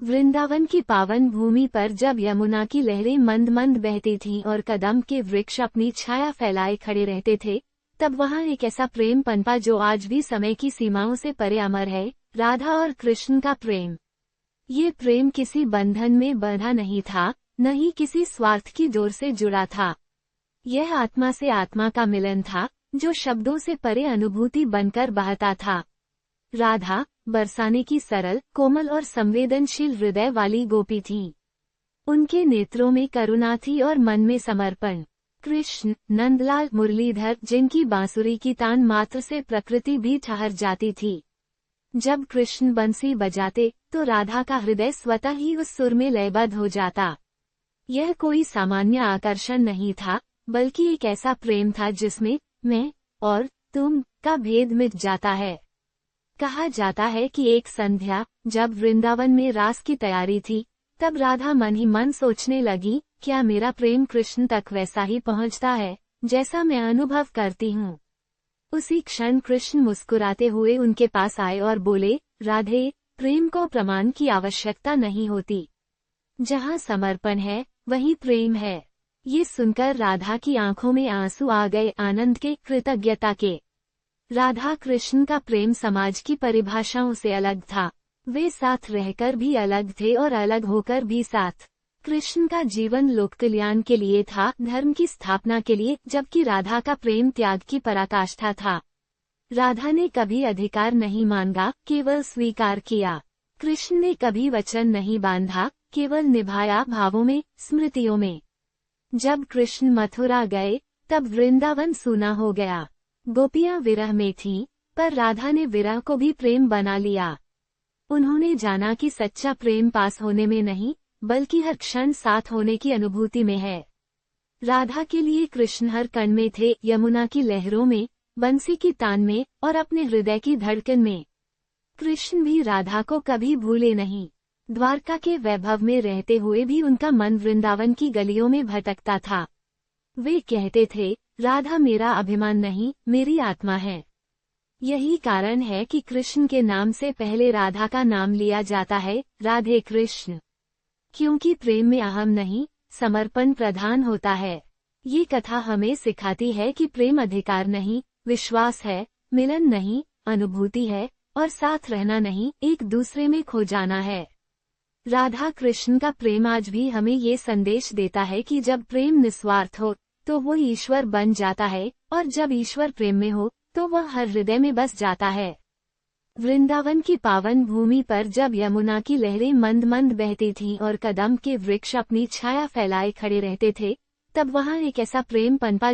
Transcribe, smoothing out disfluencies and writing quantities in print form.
वृंदावन की पावन भूमि पर जब यमुना की लहरें मंद मंद बहती थीं और कदम के वृक्ष अपनी छाया फैलाए खड़े रहते थे, तब वहाँ एक ऐसा प्रेम पनपा जो आज भी समय की सीमाओं से परे अमर है, राधा और कृष्ण का प्रेम। ये प्रेम किसी बंधन में बंधा नहीं था, न ही किसी स्वार्थ की डोर से जुड़ा था। यह आत्मा से आत्मा का मिलन था, जो शब्दों से परे अनुभूति बनकर बहता था। राधा बरसाने की सरल, कोमल और संवेदनशील हृदय वाली गोपी थी। उनके नेत्रों में करुणा थी और मन में समर्पण। कृष्ण नंदलाल मुरलीधर, जिनकी बांसुरी की तान मात्र से प्रकृति भी ठहर जाती थी। जब कृष्ण बंसी बजाते तो राधा का हृदय स्वतः ही उस सुर में लयबद्ध हो जाता। यह कोई सामान्य आकर्षण नहीं था, बल्कि एक ऐसा प्रेम था जिसमें मैं और तुम का भेद मिट जाता है। कहा जाता है कि एक संध्या, जब वृंदावन में रास की तैयारी थी, तब राधा मन ही मन सोचने लगी, क्या मेरा प्रेम कृष्ण तक वैसा ही पहुंचता है जैसा मैं अनुभव करती हूँ। उसी क्षण कृष्ण मुस्कुराते हुए उनके पास आए और बोले, राधे, प्रेम को प्रमाण की आवश्यकता नहीं होती। जहाँ समर्पण है वहीं प्रेम है। ये सुनकर राधा की आंखों में आंसू आ गए, आनंद के, कृतज्ञता के। राधा कृष्ण का प्रेम समाज की परिभाषाओं से अलग था। वे साथ रहकर भी अलग थे और अलग होकर भी साथ। कृष्ण का जीवन लोक कल्याण के लिए था, धर्म की स्थापना के लिए, जबकि राधा का प्रेम त्याग की पराकाष्ठा था। राधा ने कभी अधिकार नहीं मांगा, केवल स्वीकार किया। कृष्ण ने कभी वचन नहीं बांधा, केवल निभाया, भावों में, स्मृतियों में। जब कृष्ण मथुरा गए, तब वृंदावन सूना हो गया। गोपियां विरह में थीं, पर राधा ने विरह को भी प्रेम बना लिया। उन्होंने जाना कि सच्चा प्रेम पास होने में नहीं, बल्कि हर क्षण साथ होने की अनुभूति में है। राधा के लिए कृष्ण हर कण में थे, यमुना की लहरों में, बंसी की तान में और अपने हृदय की धड़कन में। कृष्ण भी राधा को कभी भूले नहीं। द्वारका के वैभव में रहते हुए भी उनका मन वृंदावन की गलियों में भटकता था। वे कहते थे, राधा मेरा अभिमान नहीं, मेरी आत्मा है। यही कारण है कि कृष्ण के नाम से पहले राधा का नाम लिया जाता है, राधे कृष्ण। क्योंकि प्रेम में अहम नहीं, समर्पण प्रधान होता है। ये कथा हमें सिखाती है कि प्रेम अधिकार नहीं, विश्वास है, मिलन नहीं, अनुभूति है, और साथ रहना नहीं, एक दूसरे में खो जाना है। राधा कृष्ण का प्रेम आज भी हमें ये संदेश देता है कि जब प्रेम निस्वार्थ हो तो वो ईश्वर बन जाता है, और जब ईश्वर प्रेम में हो तो वह हर हृदय में बस जाता है। वृंदावन की पावन भूमि पर जब यमुना की लहरें मंद मंद बहती थीं और कदम के वृक्ष अपनी छाया फैलाए खड़े रहते थे, तब वहाँ एक ऐसा प्रेम पनपा